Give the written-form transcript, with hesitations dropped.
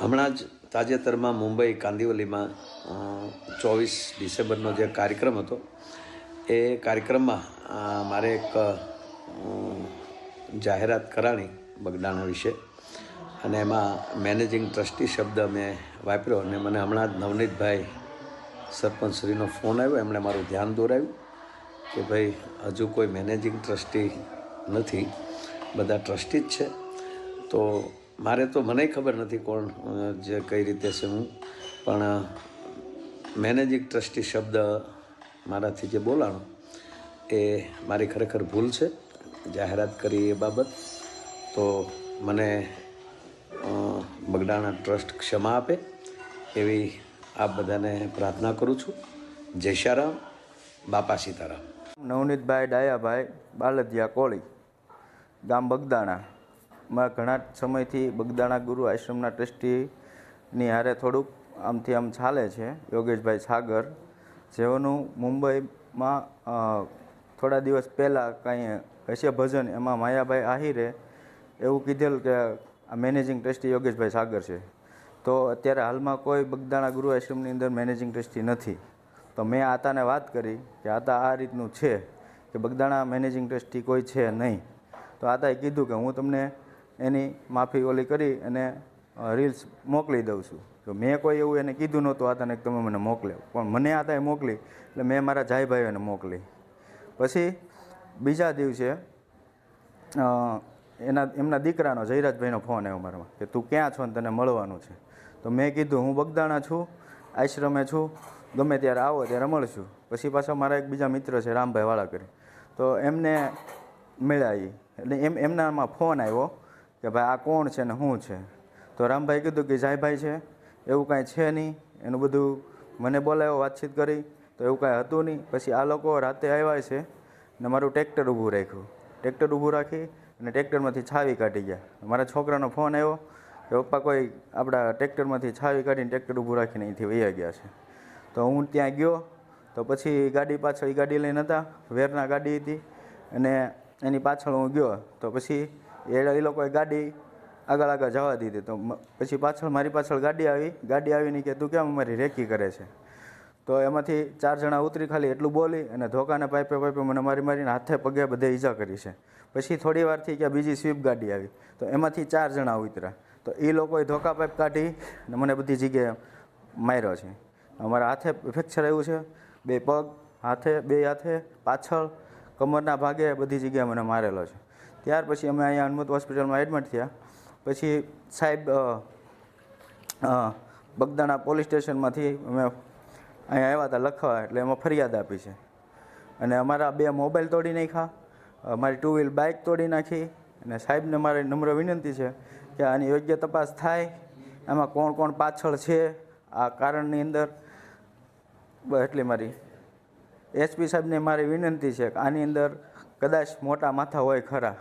હમણાં જ તાજેતરમાં મુંબઈ કાંદિવલીમાં 24 ડિસેમ્બરનો જે કાર્યક્રમ હતો એ કાર્યક્રમમાં મારે એક જાહેરાત કરાણી બગદાણા વિશે, અને એમાં મેનેજિંગ ટ્રસ્ટી શબ્દ મેં વાપર્યો, અને મને હમણાં જ નવનીતભાઈ સરપંચશ્રીનો ફોન આવ્યો. એમણે મારું ધ્યાન દોરાવ્યું કે ભાઈ હજુ કોઈ મેનેજિંગ ટ્રસ્ટી નથી, બધા ટ્રસ્ટી જ છે. તો મારે તો મને ખબર નથી કોણ જે કઈ રીતે છે હું, પણ મેનેજિંગ ટ્રસ્ટી શબ્દ મારાથી જે બોલાણો એ મારી ખરેખર ભૂલ છે. જાહેરાત કરી એ બાબત તો મને બગદાણા ટ્રસ્ટ ક્ષમા આપે એવી આપ બધાને પ્રાર્થના કરું છું. જય શારામ, બાપા સીતારામ. નવનીતભાઈ ડાયાભાઈ બાલદિયા કોળી, ગામ બગદાણા. માં ઘણા સમયથી બગદાણા ગુરુ આશ્રમના ટ્રસ્ટીની હારે થોડુંક આમથી આમ ચાલે છે. યોગેશભાઈ સાગર, જેઓનું મુંબઈમાં થોડા દિવસ પહેલાં કાંઈ હશે ભજન, એમાં માયાભાઈ આહિરે એવું કીધેલું કે આ મેનેજિંગ ટ્રસ્ટી યોગેશભાઈ સાગર છે. તો અત્યારે હાલમાં કોઈ બગદાણા ગુરુ આશ્રમની અંદર મેનેજિંગ ટ્રસ્ટી નથી. તો મેં આતાને વાત કરી કે આતા આ રીતનું છે કે બગદાણા મેનેજિંગ ટ્રસ્ટી કોઈ છે નહીં. તો આતાએ કીધું કે હું તમને એની માફી ઓલી કરી અને રીલ્સ મોકલી દઉં છું. તો મેં કોઈ એવું એને કીધું નહોતું આતાને કે તમે મને મોકલ્યો, પણ મને આતાએ મોકલી એટલે મેં મારા જાયભાઈઓને મોકલી. પછી બીજા દિવસે એમના દીકરાનો જયરાજભાઈનો ફોન આવ્યો મારામાં કે તું ક્યાં છો ને તને મળવાનું છે. તો મેં કીધું હું બગદાણા છું, આશ્રમે છું, ગમે ત્યારે આવો ત્યારે મળશું. પછી પાછા મારા એક બીજા મિત્ર છે રામભાઈ વાળા, તો એમને મળ્યા. એટલે એમનામાં ફોન આવ્યો કે ભાઈ આ કોણ છે ને શું છે. તો રામભાઈ કીધું કે જાયભાઈ છે, એવું કાંઈ છે નહીં. એનું બધું મને બોલાવ્યો, વાતચીત કરી તો એવું કાંઈ હતું નહીં. પછી આ લોકો રાતે આવ્યા છે ને મારું ટ્રેક્ટર ઊભું રાખ્યું. ટ્રેક્ટર ઊભું રાખી અને ટ્રેક્ટરમાંથી છાવી કાઢી ગયા. મારા છોકરાનો ફોન આવ્યો કે પપ્પા કોઈ આપણા ટ્રેક્ટરમાંથી છાવી કાઢીને ટ્રેક્ટર ઊભું રાખીને અહીંથી વહી ગયા છે. તો હું ત્યાં ગયો તો પછી ગાડી પાછળ, ગાડી લઈને હતા, વેરના ગાડી હતી, અને એની પાછળ હું ગયો. તો પછી એ લોકોએ ગાડી આગળ જવા દીધી. તો પછી પાછળ મારી પાછળ ગાડી આવીને કે તું કેમ અમારી રેકી કરે છે. તો એમાંથી 4 જણા ઉતરી ખાલી એટલું બોલી અને ધોકાને પાઇપે મને મારીને હાથે પગે બધે ઈજા કરી છે. પછી થોડી વારથી કે બીજી સ્વીપ ગાડી આવી, તો એમાંથી 4 જણા ઉતર્યા. તો એ લોકોએ ધોકા પાઇપ કાઢી અને મને બધી જગ્યાએ માર્યો છે. અમારા હાથે ફ્રેક્ચર આવ્યું છે, 2 પગ, બે હાથે, પાછળ, કમરના ભાગે બધી જગ્યાએ મને મારેલો છે. ત્યાર પછી અમે અહીંયા હનુમત હોસ્પિટલમાં એડમિટ થયા. પછી સાહેબ બગદાણા પોલીસ સ્ટેશનમાંથી અમે અહીંયા આવ્યા હતા લખવા, એટલે એમાં ફરિયાદ આપી છે. અને અમારા 2 મોબાઈલ તોડી નાખ્યા, મારી 2 વ્હીલ બાઇક તોડી નાખી. અને સાહેબને મારી નમ્ર વિનંતી છે કે આની યોગ્ય તપાસ થાય, આમાં કોણ કોણ પાછળ છે આ કારણની અંદર. એટલી મારી એસપી સાહેબને મારી વિનંતી છે કે આની અંદર કદાચ મોટા માથા હોય ખરા.